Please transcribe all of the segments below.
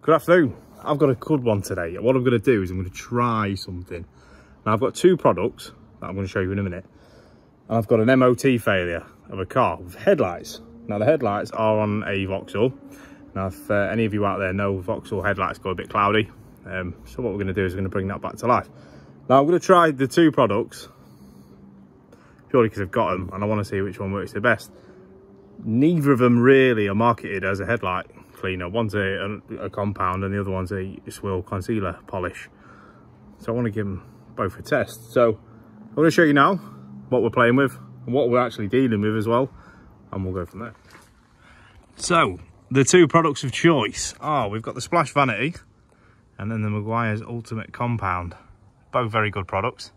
Good afternoon. I've got a good one today. What I'm going to do is I'm going to try something. Now I've got two products that I'm going to show you in a minute. And I've got an MOT failure of a car with headlights. Now the headlights are on a Vauxhall. Now if any of you out there know Vauxhall headlights go a bit cloudy. So what we're going to do is we're going to bring that back to life. Now I'm going to try the two products. Purely because I've got them and I want to see which one works the best. Neither of them really are marketed as a headlight cleaner. One's a compound and the other one's a swirl concealer polish. So I want to give them both a test. So I'm going to show you now what we're playing with and what we're actually dealing with as well, and we'll go from there. So the two products of choice are, we've got the Splash Vanity and then the Maguiars Ultimate Compound. Both very good products.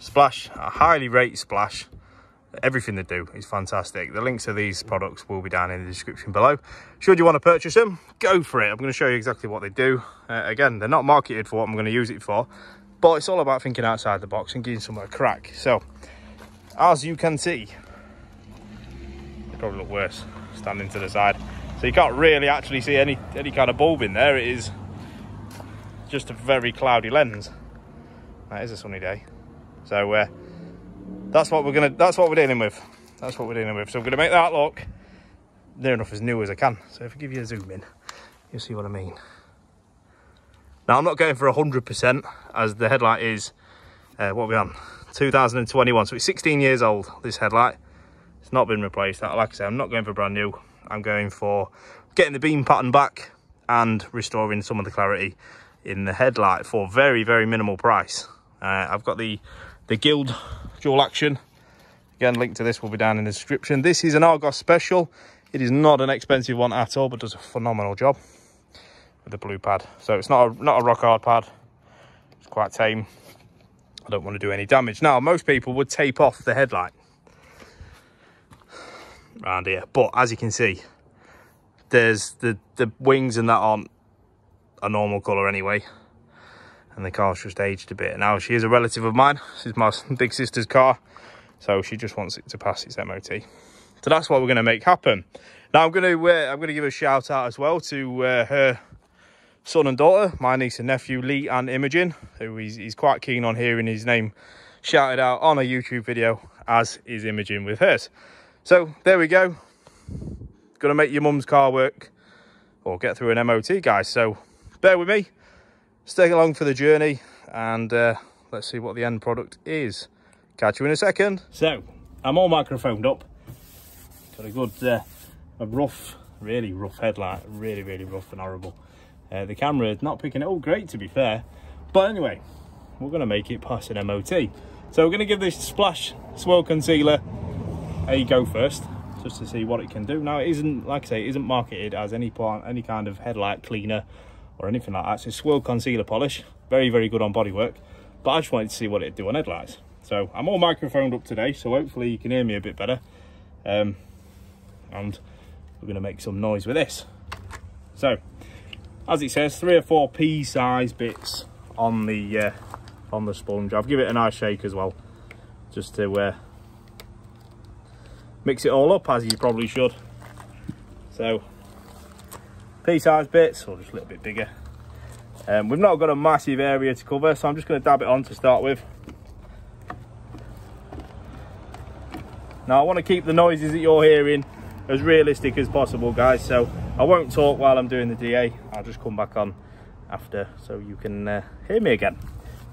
Splash, I highly rate Splash. Everything they do is fantastic. The links to these products will be down in the description below. Should you want to purchase them, go for it. I'm going to show you exactly what they do. Again, they're not marketed for what I'm going to use it for, but it's all about thinking outside the box and giving somewhere a crack. So, as you can see, they probably look worse standing to the side. So you can't really actually see any kind of bulb in there. It is just a very cloudy lens. That is a sunny day. So that's what we're dealing with. That's what we're dealing with. So I'm going to make that look near enough as new as I can. So if I give you a zoom in, you'll see what I mean. Now I'm not going for 100% as the headlight is, what are we on? 2021. So it's 16 years old, this headlight. It's not been replaced. Like I say, I'm not going for brand new. I'm going for getting the beam pattern back and restoring some of the clarity in the headlight for very, very minimal price. I've got the Guild dual action. Again, link to this will be down in the description. This is an Argos special. It is not an expensive one at all, but does a phenomenal job with the blue pad. So it's not a rock hard pad. It's quite tame. I don't want to do any damage. Now, most people would tape off the headlight around here, but as you can see, there's the wings and that aren't a normal colour anyway. And the car's just aged a bit. Now, she is a relative of mine. This is my big sister's car. So she just wants it to pass its MOT. So that's what we're going to make happen. Now, I'm going to give a shout out as well to her son and daughter, my niece and nephew, Lee and Imogen, who he's quite keen on hearing his name shouted out on a YouTube video, as is Imogen with hers. So there we go. Going to make your mum's car work or get through an MOT, guys. So bear with me. Stay along for the journey and let's see what the end product is. Catch you in a second. So I'm all microphoned up. Got a good a rough, really rough headlight. Really rough and horrible. The camera is not picking it all great, to be fair, but anyway, we're going to make it pass an MOT. So we're going to give this Splash Swirl Concealer a go first, just to see what it can do. Now, it isn't, like I say, it isn't marketed as any kind of headlight cleaner or anything like that. It's a swirl concealer polish, very good on bodywork, but I just wanted to see what it'd do on headlights. So I'm all microphoned up today, so hopefully you can hear me a bit better, and we're going to make some noise with this. So as it says, 3 or 4 pea-sized bits on the sponge. I'll give it a nice shake as well, just to mix it all up, as you probably should. So pea-sized bits, or just a little bit bigger. We've not got a massive area to cover, so I'm just going to dab it on to start with. Now I want to keep the noises that you're hearing as realistic as possible, guys, so I won't talk while I'm doing the DA. I'll just come back on after so you can hear me again.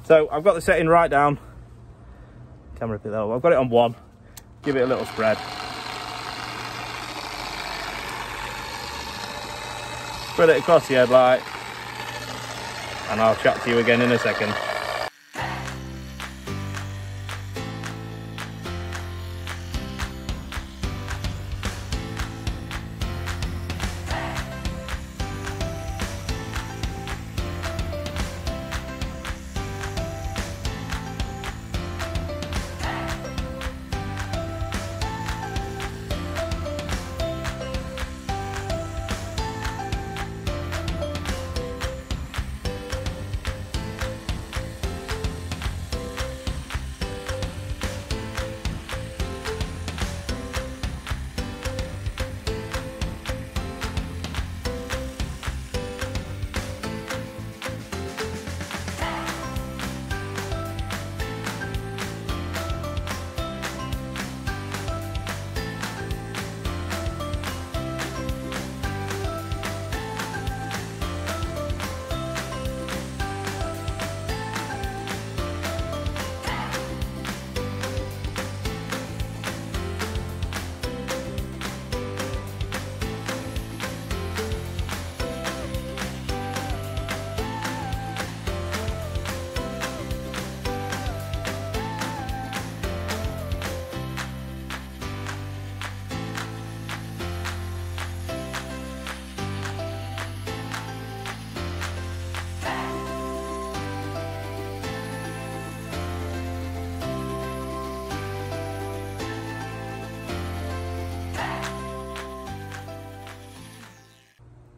So I've got the setting right down. Camera a bit low. I've got it on 1. Give it a little spread. Spread it across the headlight, and I'll chat to you again in a second.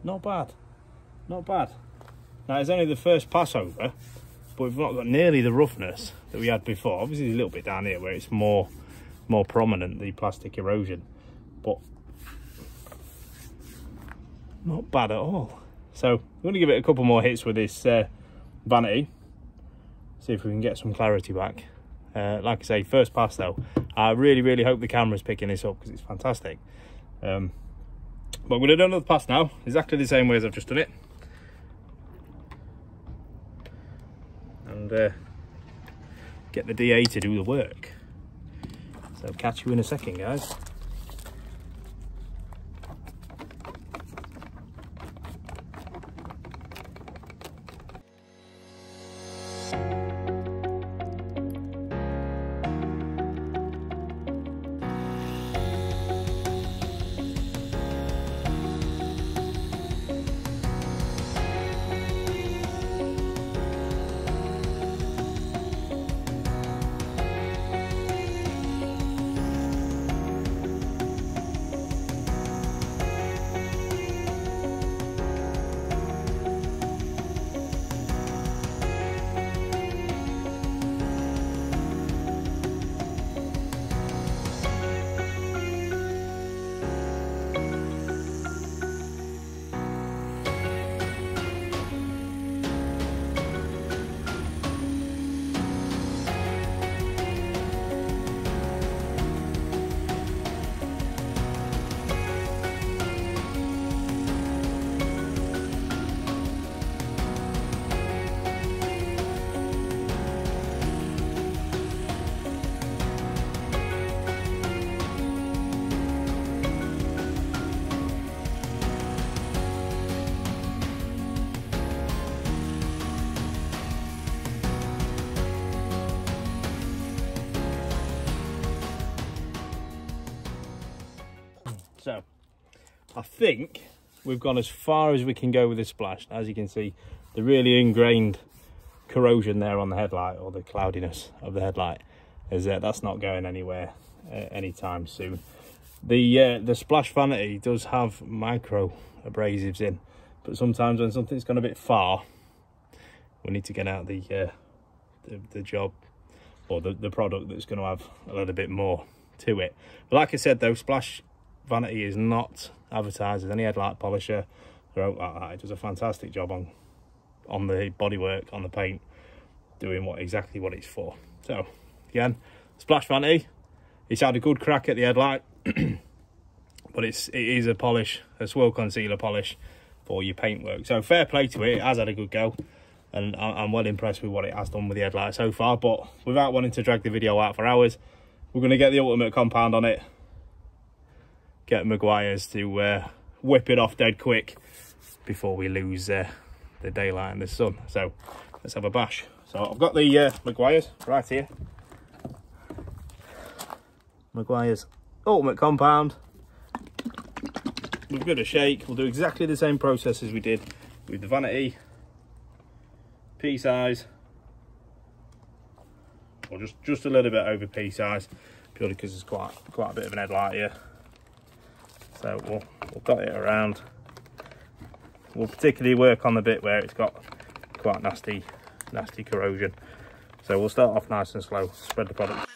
not bad, not bad. Now it's only the first pass over, but we've not got nearly the roughness that we had before. Obviously a little bit down here where it's more prominent, the plastic erosion, but not bad at all. So I'm going to give it a couple more hits with this Vanity, see if we can get some clarity back. Like I say, first pass though. I really hope the camera's picking this up because it's fantastic. But we're going to do another pass now, exactly the same way as I've just done it. And get the DA to do the work. So catch you in a second, guys. So I think we've gone as far as we can go with this splash. As you can see, the really ingrained corrosion there on the headlight, or the cloudiness of the headlight, is that's not going anywhere anytime soon. The splash Vanity does have micro abrasives in, but sometimes when something's gone a bit far, we need to get out the job, or the product that's going to have a little bit more to it. But like I said though, splash Vanity is not advertised as any headlight polisher or out like that. It does a fantastic job on the bodywork, on the paint, doing exactly what it's for. So again, splash Vanity, it's had a good crack at the headlight, but it is a polish, a swirl concealer polish for your paintwork. So fair play to it, it has had a good go, and I'm well impressed with what it has done with the headlight so far. But without wanting to drag the video out for hours, we're going to get the ultimate compound on it, get Maguiars to whip it off dead quick before we lose the daylight and the sun. So let's have a bash. So I've got the Maguiars right here. Maguiars ultimate compound. We'll give it a shake. We'll do exactly the same process as we did with the Vanity. Pea size, or just a little bit over pea size, purely because there's quite a bit of an headlight here. So we'll dot it around. We'll particularly work on the bit where it's got quite nasty corrosion. So we'll start off nice and slow, spread the product.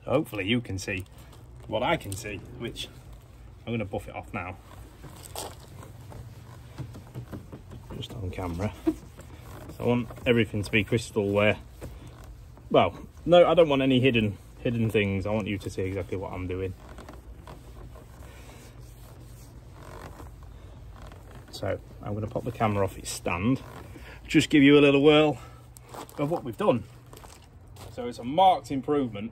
Hopefully you can see what I can see, which I'm going to buff it off now. Just on camera. So I want everything to be crystal well, no, I don't want any hidden things. I want you to see exactly what I'm doing. So I'm going to pop the camera off its stand, just give you a little whirl of what we've done. So it's a marked improvement,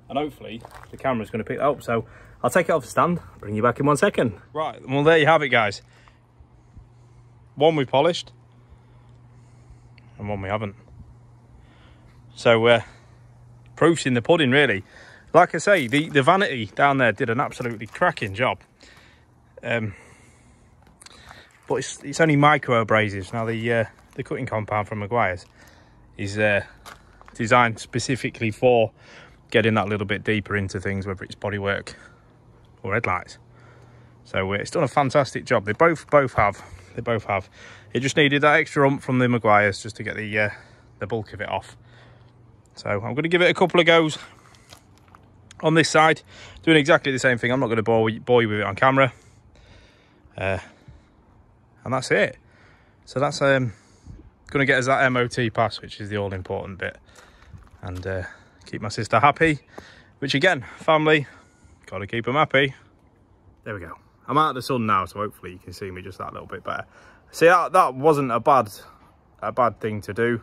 and hopefully the camera's going to pick it up. So I'll take it off the stand, bring you back in 1 second. Right, well there you have it, guys. One we polished and one we haven't. So proof's in the pudding, really. Like I say, the Vanity down there did an absolutely cracking job. But it's only micro abrasives. Now the cutting compound from Maguiars is designed specifically for getting that little bit deeper into things, whether it's bodywork or headlights. So it's done a fantastic job. They both have. They both have. It just needed that extra ump from the Maguiars just to get the bulk of it off. So I'm going to give it a couple of goes on this side, doing exactly the same thing. I'm not going to bore you with it on camera. And that's it. So that's going to get us that MOT pass, which is the all important bit, and keep my sister happy, which again, family, got to keep them happy. There we go. I'm out of the sun now, so hopefully you can see me just that little bit better. See, that wasn't a bad thing to do.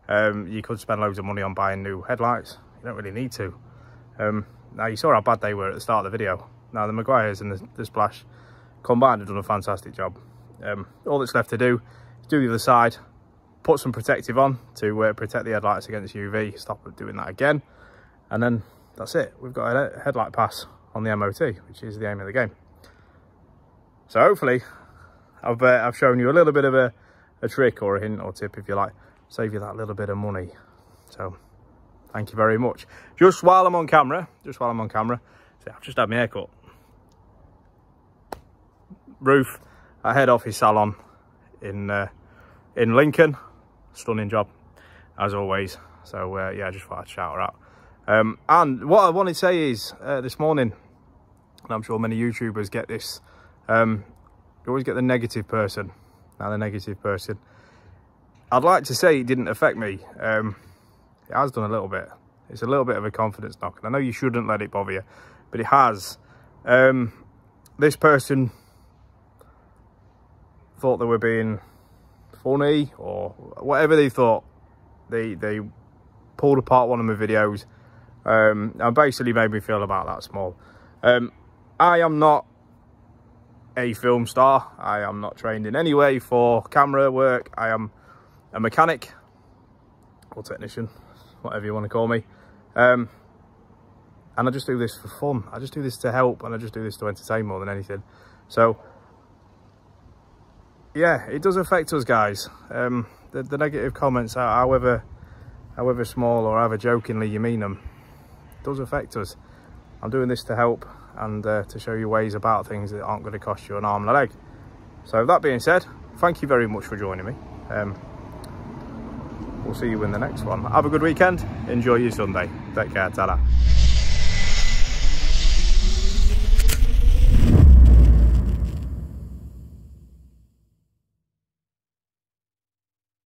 You could spend loads of money on buying new headlights. You don't really need to. Now you saw how bad they were at the start of the video. Now the Maguiars and the Splash combined have done a fantastic job. All that's left to do is do the other side, put some protective on to protect the headlights against UV, stop doing that again, and then that's it. We've got a headlight pass on the MOT, which is the aim of the game. So hopefully I've shown you a little bit of a trick or a hint or tip, if you like, save you that little bit of money. So thank you very much. Just while I'm on camera, see, I've just had my haircut. Ruth at head office salon in Lincoln, stunning job as always. So yeah, I just thought I'd shout her out. And what I wanted to say is this morning, and I'm sure many YouTubers get this, you always get the negative person. Now the negative person, I'd like to say it didn't affect me. It has done a little bit. It's a little bit of a confidence knock, and I know you shouldn't let it bother you, but it has. This person thought they were being funny or whatever they thought. They pulled apart one of my videos and basically made me feel about that small. I am not a film star. I am not trained in any way for camera work. I am a mechanic or technician, whatever you want to call me. And I just do this for fun. I just do this to help, and I just do this to entertain more than anything. So yeah, it does affect us, guys. The negative comments, however small or however jokingly you mean them, does affect us. I'm doing this to help and to show you ways about things that aren't going to cost you an arm and a leg. So that being said, thank you very much for joining me. We'll see you in the next one. Have a good weekend. Enjoy your Sunday. Take care. Ta-da.